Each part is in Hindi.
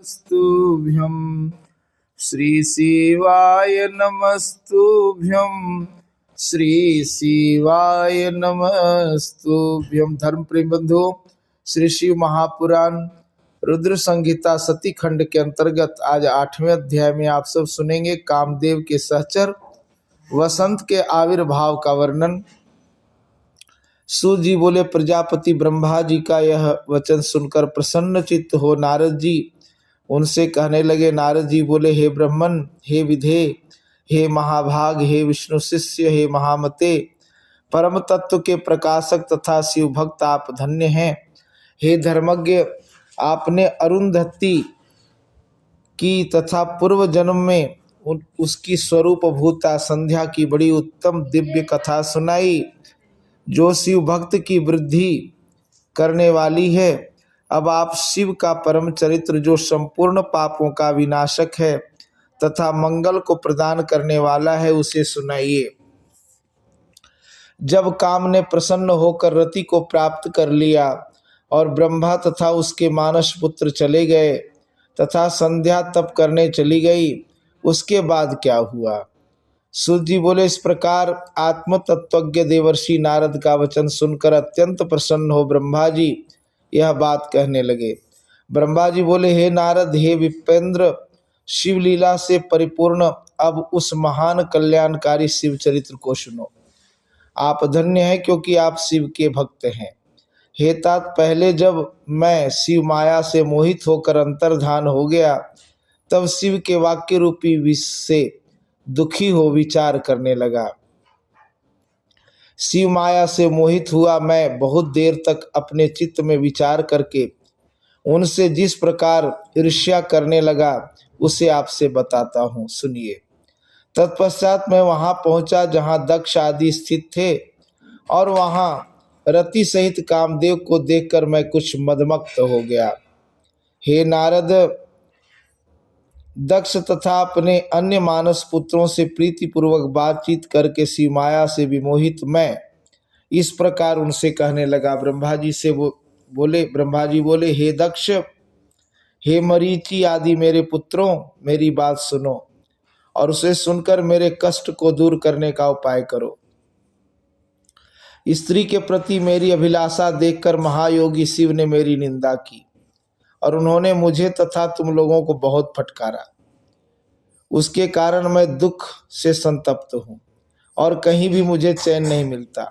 स्तुभ्यं श्री शिवाय नमस्तुभ्यं श्री शिवाय नमस्तुभ्यं। धर्म प्रेम बंधु, श्री शिव महापुराण रुद्र संहिता सती खंड के अंतर्गत आज 8वें अध्याय में आप सब सुनेंगे कामदेव के सहचर वसंत के आविर्भाव का वर्णन। सूत जी बोले, प्रजापति ब्रह्मा जी का यह वचन सुनकर प्रसन्न चित्त हो नारद जी उनसे कहने लगे। नारद जी बोले, हे ब्रह्मन, हे विधे, हे महाभाग, हे विष्णु शिष्य, हे महामते, परम तत्व के प्रकाशक तथा शिव भक्त आप धन्य हैं। हे धर्मज्ञ, आपने अरुंधति की तथा पूर्व जन्म में उसकी स्वरूप भूता संध्या की बड़ी उत्तम दिव्य कथा सुनाई, जो शिव भक्त की वृद्धि करने वाली है। अब आप शिव का परम चरित्र, जो संपूर्ण पापों का विनाशक है तथा मंगल को प्रदान करने वाला है, उसे सुनाइए। जब काम ने प्रसन्न होकर रति को प्राप्त कर लिया और ब्रह्मा तथा उसके मानस पुत्र चले गए तथा संध्या तप करने चली गई, उसके बाद क्या हुआ? सूत जी बोले, इस प्रकार आत्म तत्वज्ञ देवर्षि नारद का वचन सुनकर अत्यंत प्रसन्न हो ब्रह्मा जी यह बात कहने लगे। ब्रह्मा जी बोले, हे नारद, हे विपेंद्र, शिवलीला से परिपूर्ण अब उस महान कल्याणकारी शिव चरित्र को सुनो। आप धन्य हैं क्योंकि आप शिव के भक्त हैं। हे तात, पहले जब मैं शिव माया से मोहित होकर अंतर्धान हो गया, तब शिव के वाक्य रूपी विष से दुखी हो विचार करने लगा। शिव माया से मोहित हुआ मैं बहुत देर तक अपने चित्त में विचार करके उनसे जिस प्रकार ईर्ष्या करने लगा उसे आपसे बताता हूँ, सुनिए। तत्पश्चात मैं वहां पहुंचा जहां दक्ष आदि स्थित थे और वहां रति सहित कामदेव को देखकर मैं कुछ मदमस्त हो गया। हे नारद, दक्ष तथा अपने अन्य मानस पुत्रों से प्रीतिपूर्वक बातचीत करके शिव माया से विमोहित मैं इस प्रकार उनसे कहने लगा। ब्रह्मा जी बोले, हे दक्ष, हे मरीचि आदि मेरे पुत्रों, मेरी बात सुनो और उसे सुनकर मेरे कष्ट को दूर करने का उपाय करो। स्त्री के प्रति मेरी अभिलाषा देखकर महायोगी शिव ने मेरी निंदा की और उन्होंने मुझे तथा तुम लोगों को बहुत फटकारा। उसके कारण मैं दुख से संतप्त हूँ और कहीं भी मुझे चैन नहीं मिलता।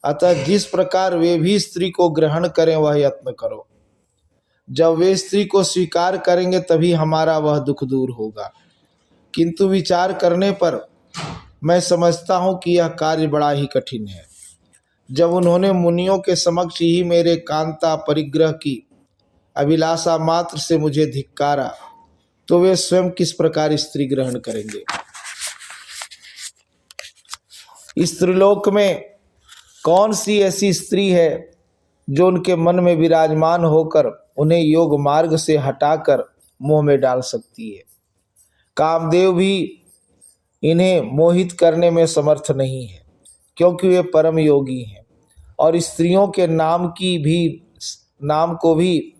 अतः जिस प्रकार वे भी स्त्री को ग्रहण करें वह यत्न करो। जब वे स्त्री को स्वीकार करेंगे तभी हमारा वह दुख दूर होगा। किंतु विचार करने पर मैं समझता हूँ कि यह कार्य बड़ा ही कठिन है। जब उन्होंने मुनियों के समक्ष ही मेरे कांता परिग्रह की अभिलाषा मात्र से मुझे धिक्कारा, तो वे स्वयं किस प्रकार स्त्री ग्रहण करेंगे? इस त्रिलोक में कौन सी ऐसी स्त्री है जो उनके मन में विराजमान होकर उन्हें योग मार्ग से हटाकर मोह में डाल सकती है? कामदेव भी इन्हें मोहित करने में समर्थ नहीं है, क्योंकि वे परम योगी हैं और स्त्रियों के नाम को भी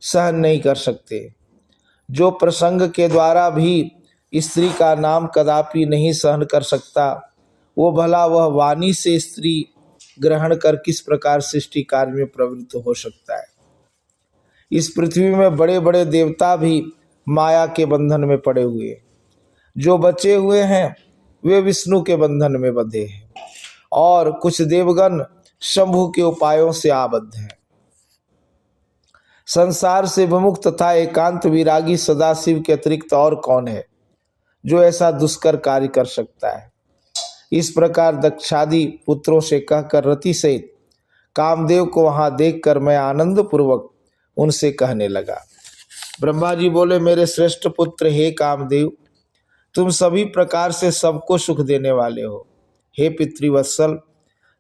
सहन नहीं कर सकते। जो प्रसंग के द्वारा भी स्त्री का नाम कदापि नहीं सहन कर सकता, वो भला वह वाणी से स्त्री ग्रहण कर किस प्रकार सृष्टि कार्य में प्रवृत्त हो सकता है? इस पृथ्वी में बड़े बड़े देवता भी माया के बंधन में पड़े हुए हैं। जो बचे हुए हैं वे विष्णु के बंधन में बंधे हैं और कुछ देवगण शंभु के उपायों से आबद्ध हैं। संसार से विमुक्त तथा एकांत विरागी सदाशिव के अतिरिक्त और कौन है जो ऐसा दुष्कर कार्य कर सकता है? इस प्रकार दक्षादि पुत्रों से कहकर रति सहित कामदेव को वहां देखकर मैं आनंद पूर्वक उनसे कहने लगा। ब्रह्मा जी बोले, मेरे श्रेष्ठ पुत्र, हे कामदेव, तुम सभी प्रकार से सबको सुख देने वाले हो। हे पितृवत्सल,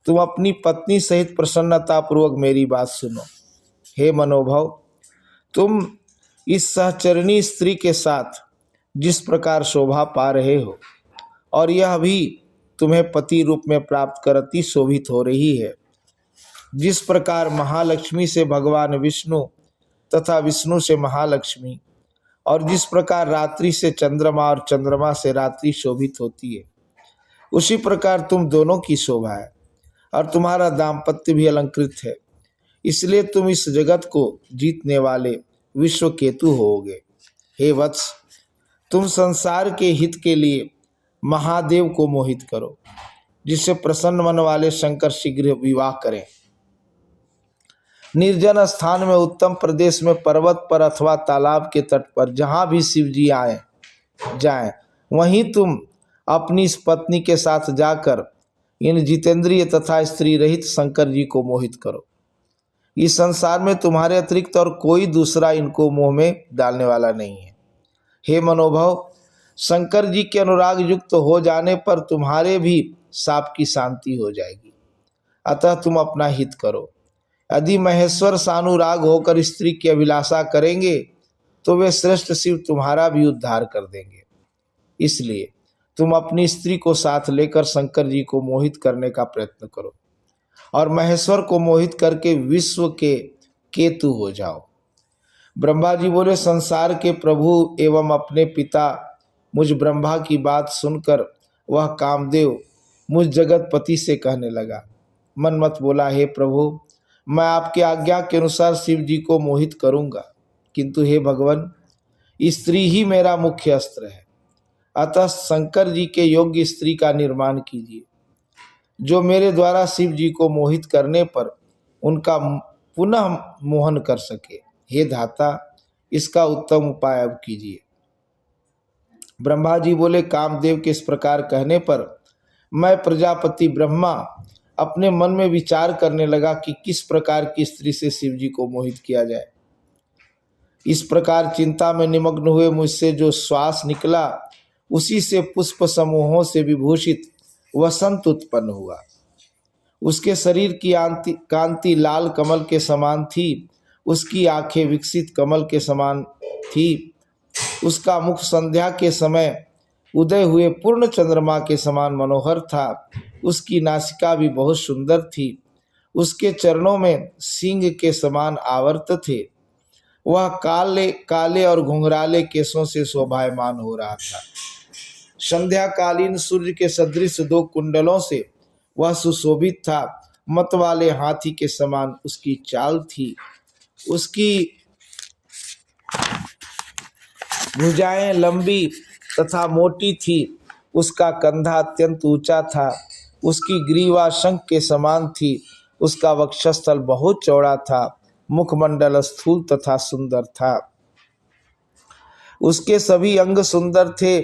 तुम अपनी पत्नी सहित प्रसन्नता पूर्वक मेरी बात सुनो। हे मनोभव, तुम इस सहचरणी स्त्री के साथ जिस प्रकार शोभा पा रहे हो और यह भी तुम्हें पति रूप में प्राप्त कर अति शोभित हो रही है, जिस प्रकार महालक्ष्मी से भगवान विष्णु तथा विष्णु से महालक्ष्मी, और जिस प्रकार रात्रि से चंद्रमा और चंद्रमा से रात्रि शोभित होती है, उसी प्रकार तुम दोनों की शोभा है और तुम्हारा दाम्पत्य भी अलंकृत है। इसलिए तुम इस जगत को जीतने वाले विश्व केतु होोगे। हे वत्स, तुम संसार के हित के लिए महादेव को मोहित करो, जिससे प्रसन्न मन वाले शंकर शीघ्र विवाह करें। निर्जन स्थान में, उत्तम प्रदेश में, पर्वत पर अथवा तालाब के तट पर जहाँ भी शिव जी जाएं, वहीं तुम अपनी इस पत्नी के साथ जाकर इन जितेंद्रिय तथा स्त्री रहित शंकर जी को मोहित करो। इस संसार में तुम्हारे अतिरिक्त और कोई दूसरा इनको मोह में डालने वाला नहीं है। हे मनोभव, शंकर जी के अनुराग युक्त हो जाने पर तुम्हारे भी शाप की शांति हो जाएगी। अतः तुम अपना हित करो। यदि महेश्वर सानुराग होकर स्त्री की अभिलाषा करेंगे तो वे श्रेष्ठ शिव तुम्हारा भी उद्धार कर देंगे। इसलिए तुम अपनी स्त्री को साथ लेकर शंकर जी को मोहित करने का प्रयत्न करो और महेश्वर को मोहित करके विश्व के केतु हो जाओ। ब्रह्मा जी बोले, संसार के प्रभु एवं अपने पिता मुझ ब्रह्मा की बात सुनकर वह कामदेव मुझ जगतपति से कहने लगा। मनमत बोला, हे प्रभु, मैं आपकी आज्ञा के अनुसार शिव जी को मोहित करूंगा, किंतु हे भगवान, स्त्री ही मेरा मुख्य अस्त्र है। अतः शंकर जी के योग्य स्त्री का निर्माण कीजिए, जो मेरे द्वारा शिव जी को मोहित करने पर उनका पुनः मोहन कर सके। हे धाता, इसका उत्तम उपाय अब कीजिए। ब्रह्मा जी बोले, कामदेव के इस प्रकार कहने पर मैं प्रजापति ब्रह्मा अपने मन में विचार करने लगा कि किस प्रकार की स्त्री से शिव जी को मोहित किया जाए। इस प्रकार चिंता में निमग्न हुए मुझसे जो श्वास निकला, उसी से पुष्प समूहों से विभूषित वसंत उत्पन्न हुआ। उसके शरीर की कांति लाल कमल के समान थी, उसकी आंखें विकसित कमल के समान थी, उसका मुख संध्या के समय उदय हुए पूर्ण चंद्रमा के समान मनोहर था, उसकी नासिका भी बहुत सुंदर थी, उसके चरणों में सिंह के समान आवर्त थे, वह काले काले और घुंघराले केसों से शोभायमान हो रहा था। संध्याकालीन सूर्य के सदृश 2 कुंडलों से वह सुशोभित था, मत वाले हाथी के समान उसकी चाल थी, उसकी भुजाएं लंबी तथा मोटी थी, उसका कंधा अत्यंत ऊंचा था, उसकी ग्रीवा शंख के समान थी, उसका वक्षस्थल बहुत चौड़ा था, मुखमंडल स्थूल तथा सुंदर था, उसके सभी अंग सुंदर थे,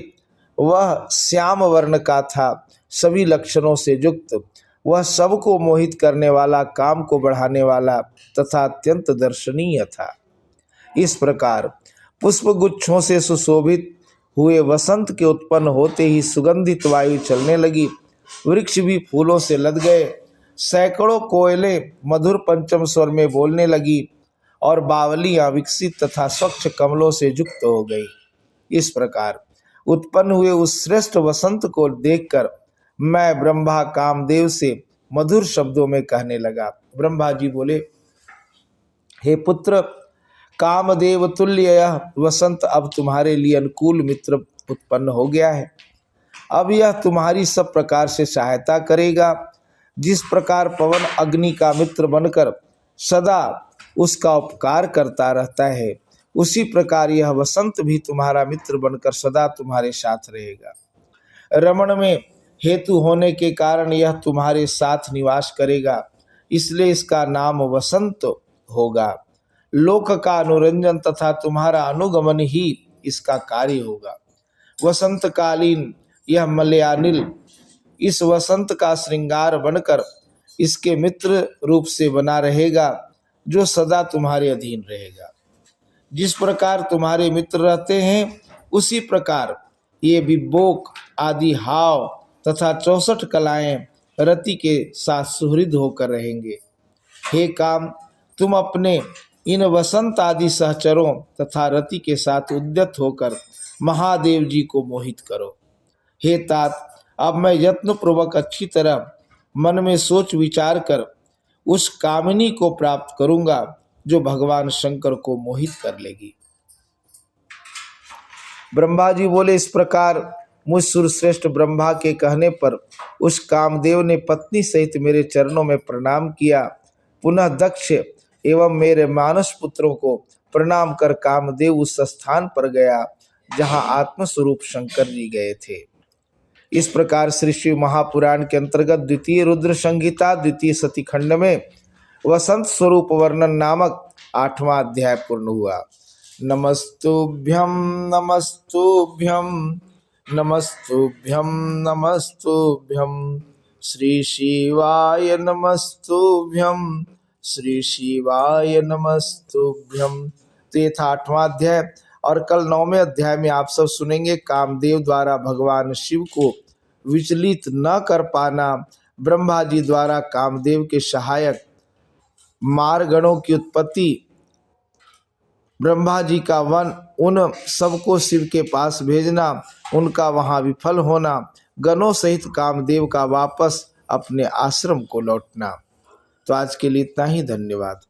वह श्याम वर्ण का था, सभी लक्षणों से युक्त, वह सबको मोहित करने वाला, काम को बढ़ाने वाला तथा अत्यंत दर्शनीय था। इस प्रकार पुष्प गुच्छों से सुशोभित हुए वसंत के उत्पन्न होते ही सुगंधित वायु चलने लगी, वृक्ष भी फूलों से लद गए, सैकड़ों कोयले मधुर पंचम स्वर में बोलने लगी और बावलियां विकसित तथा स्वच्छ कमलों से युक्त हो गई। इस प्रकार उत्पन्न हुए उस श्रेष्ठ वसंत को देखकर मैं ब्रह्मा कामदेव से मधुर शब्दों में कहने लगा। ब्रह्मा जी बोले, हे पुत्र, कामदेव तुल्य यह वसंत अब तुम्हारे लिए अनुकूल मित्र उत्पन्न हो गया है। अब यह तुम्हारी सब प्रकार से सहायता करेगा। जिस प्रकार पवन अग्नि का मित्र बनकर सदा उसका उपकार करता रहता है, उसी प्रकार यह वसंत भी तुम्हारा मित्र बनकर सदा तुम्हारे साथ रहेगा। रमण में हेतु होने के कारण यह तुम्हारे साथ निवास करेगा, इसलिए इसका नाम वसंत होगा। लोक का अनुरंजन तथा तुम्हारा अनुगमन ही इसका कार्य होगा। वसंत कालीन यह मलयानिल इस वसंत का श्रृंगार बनकर इसके मित्र रूप से बना रहेगा, जो सदा तुम्हारे अधीन रहेगा। जिस प्रकार तुम्हारे मित्र रहते हैं, उसी प्रकार ये विबोक आदि हाव तथा 64 कलाएं रति के साथ सुहृद होकर रहेंगे। हे काम, तुम अपने इन वसंत आदि सहचरों तथा रति के साथ उद्यत होकर महादेव जी को मोहित करो। हे तात, अब मैं यत्न पूर्वक अच्छी तरह मन में सोच विचार कर उस कामिनी को प्राप्त करूंगा, जो भगवान शंकर को मोहित कर लेगी। ब्रह्मा जी बोले, इस प्रकार मुझ सुरश्रेष्ठ ब्रह्मा के कहने पर उस कामदेव ने पत्नी सहित मेरे चरणों में प्रणाम किया। पुनः दक्ष एवं मेरे मानस पुत्रों को प्रणाम कर कामदेव उस स्थान पर गया जहाँ आत्मस्वरूप शंकर जी गए थे। इस प्रकार श्री शिव महापुराण के अंतर्गत द्वितीय रुद्र संहिता द्वितीय सती खंड में वसंत स्वरूप वर्णन नामक 8वां अध्याय पूर्ण हुआ। नमस्तुभ्यं नमस्तुभ्यं नमस्तुभ्यं नमस्तुभ्यं श्री शिवाय नमस्तुभ्यं श्री शिवाय नमस्तुभ्यं। तो ये था 8वां अध्याय। और कल 9वें अध्याय में आप सब सुनेंगे कामदेव द्वारा भगवान शिव को विचलित न कर पाना, ब्रह्मा जी द्वारा कामदेव के सहायक मारगणों की उत्पत्ति, ब्रह्मा जी का वन उन सबको शिव के पास भेजना, उनका वहां विफल होना, गणों सहित कामदेव का वापस अपने आश्रम को लौटना। तो आज के लिए इतना ही, धन्यवाद।